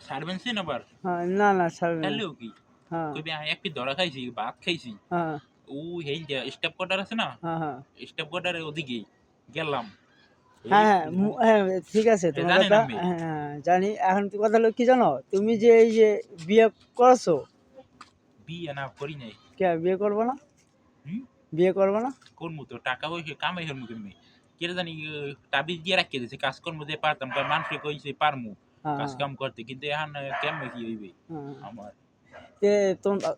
ছাড়বেন সেন আবার হ্যাঁ না না ছাড়বে না। ছাড়লেও কি হ্যাঁ কইবে আমি এক পিস ধরা খাইছি ভাত খাইছি হ্যাঁ ও হেই যে স্টেপ কোয়ার্টার আছে না হ্যাঁ হ্যাঁ স্টেপ কোয়ার্টারের ওদিকে গেলাম এই হ্যাঁ হ্যাঁ হ্যাঁ ঠিক আছে তোমার জানেন কথা। আমি হ্যাঁ হ্যাঁ জানি। এখন তো কথা হলো কি জানো, তুমি যে এই যে বিয়ে করছো, বিয়ে না করি নাই কে বিয়ে করবো না? হুম বিয়ে করবো না? করমু তো টাকা পয়সা কামাই হরমু কেমনি কেটে জানি তাবিজ দিয়ে রাখিয়ে দিয়েছে কাজকর্ম দিয়ে পারতাম কারণ মানুষকে কইছে পারমু হ্যাঁ কাজ হ্যাঁ কাম করতে কিন্তু এখন কেমনে কি হইবে হ্যাঁ। আমার তে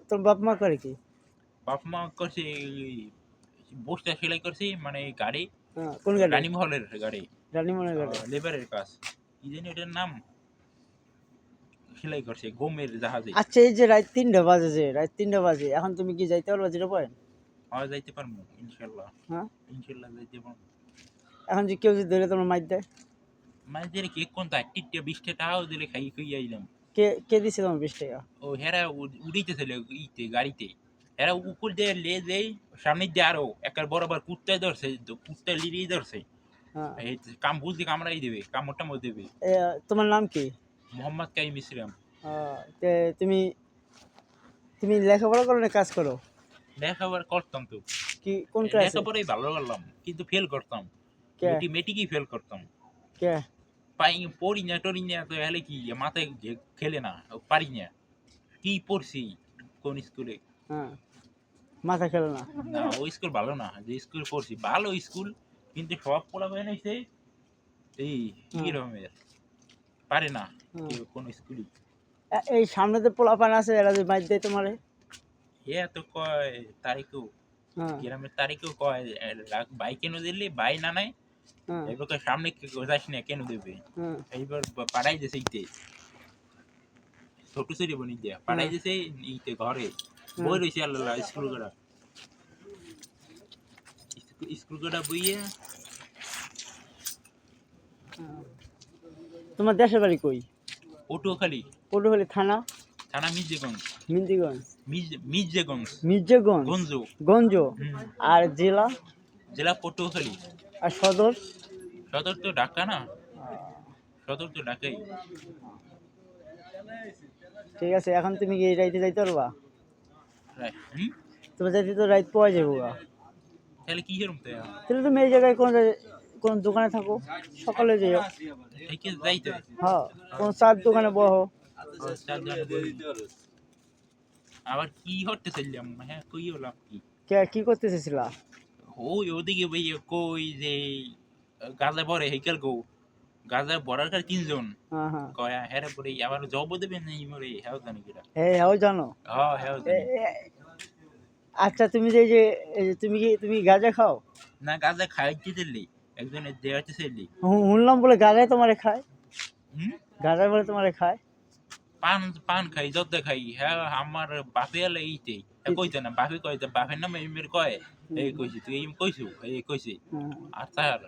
তোর বাপ মা করে কি? বাপ মা করছে বস্তা সেলাই করছে মানে গাড়ি হ্যাঁ কোন গাড়ি? রানী মহলের গাড়ি রানীমনের গাড়ি। লেবারের কাজ কি জানি এটার নাম সেলাই করছে গোমের জাহাজে আচ্ছা এই যে রাত 3টা বাজে, যে রাত 3টা বাজে, এখন তুমি কি যাইতে পারবা 0 পয়েন্ট? হওয়া যাইতে পারমু ইনশাল্লাহ হ্যাঁ ইনশাল্লাহ যাইতে পারমু এখন যে কেউ যদি ধরে তোমার মাইর দেয়? মানে যে কে কোন তা টিটে 20 টাকাও দিলে খাই খাই আইলাম কে কে দিছে তোমার 20 টাকা? ও হেরা উড়িতেছিল ইতে গাড়িতে হেরা উপর দিয়ে লে দেই সামনে দিয়ে আরো একার বরাবর কুত্তায় ধরছে কুত্তা লিরিয়ে ধরছে হ্যাঁ এই কাম বুঝলে কামড়াই দেবে কামড়টা মধ্যে দেবে তোমার নাম কি? মোহাম্মদ কাইম ইসলাম তে তুমি তুমি লেখাপড়া করো না কাজ করো? লেখাপড়া করতাম তো কি কোন ক্লাসে? লেখাপড়াই ভালো করলাম কিন্তু ফেল করতাম কে মেটিকই ফেল করতাম কে? পাই পড়ি না টরি না তো হলে কি মাথায় খেলে না পারি না কি পড়ছি কোন স্কুলে হ্যাঁ মাথা খেলো না? না ওই স্কুল ভালো না যে স্কুল পড়ছি ভালো স্কুল কিন্তু সব পড়া হয়ে নাইছে এই কি হ্যাঁ রকমের পারে না হ্যাঁ। কেউ কোন স্কুলই এই সামনে যে পোলাপান আছে এরা যে মাইর দেয় তোমারে? হে তো কয় তারিখও হ্যাঁ গ্রামের তারিখও কয় বাই কেন দিলি বাই না নাই হ্যাঁ এবার কয় সামনে যাস না কেন দেবে হ্যাঁ এইবার পাড়াই দিয়েছে ইতে ছোট ছোট বনি দিয়া পাড়াই হ্যাঁ দিয়েছে ইতে ঘরে হ্যাঁ বই রয়েছে আল্লাহ স্কুল কটা বইয়ে হ্যাঁ। তোমার দেশের বাড়ি কই? পটুয়াখালী পটুয়াখালী থানা? থানা মির্জেগঞ্জ মেহেন্দিগঞ্জ? মির্জেগঞ্জ মির্জাগঞ্জ? গঞ্জ গঞ্জ? হুম আর জেলা? জেলা পটুয়াখালী আর সদর? সদর তো ঢাকা না সদর তো ঢাকাই ঠিক আছে। এখন তুমি কি রাইতে যাইতে পারবা? হুম তোমার যাইতে তো রাইত পাওয়া যাবো গা। তাহলে কি করুম তো তাহলে তুমি এই জায়গায় কোন দোকানে থাকো, সকালে যাইও। ঠিক যাইতে হ্যাঁ কোন চার দোকানে বহো। আবার কি হতে চাইলাম হ্যাঁ কই হলাম কি কে কি করতে চেয়েছিলা? ওই ওদিকে ভাই কই যে গাজা ভরে হেকেল গো গাজা ভরার কার 3 জন হ্যাঁ হ্যাঁ কয়া হেরে পরে আবার জব দেবে নাই মরে হেও জানি কিরা হ্যাঁ জানো। হ্যাঁ হেও জানি আচ্ছা এই যে তুমি গাঁজা খাও? না গাজা খাইতে দিলি একজনের দেওয়াতে চাইলি শুনলাম বলে গাঁজাই তোমারে খায়? হুম গাঁজা বলে তোমারে খায়? পান পান খাই যত খাই হ্যাঁ আমার বাপে এলে এইতে কইতে না বাপে কইতে বাপের নামে এমএর কয় এই কইছি তুই এই কইছু এই কইছি হ্যাঁ আর তার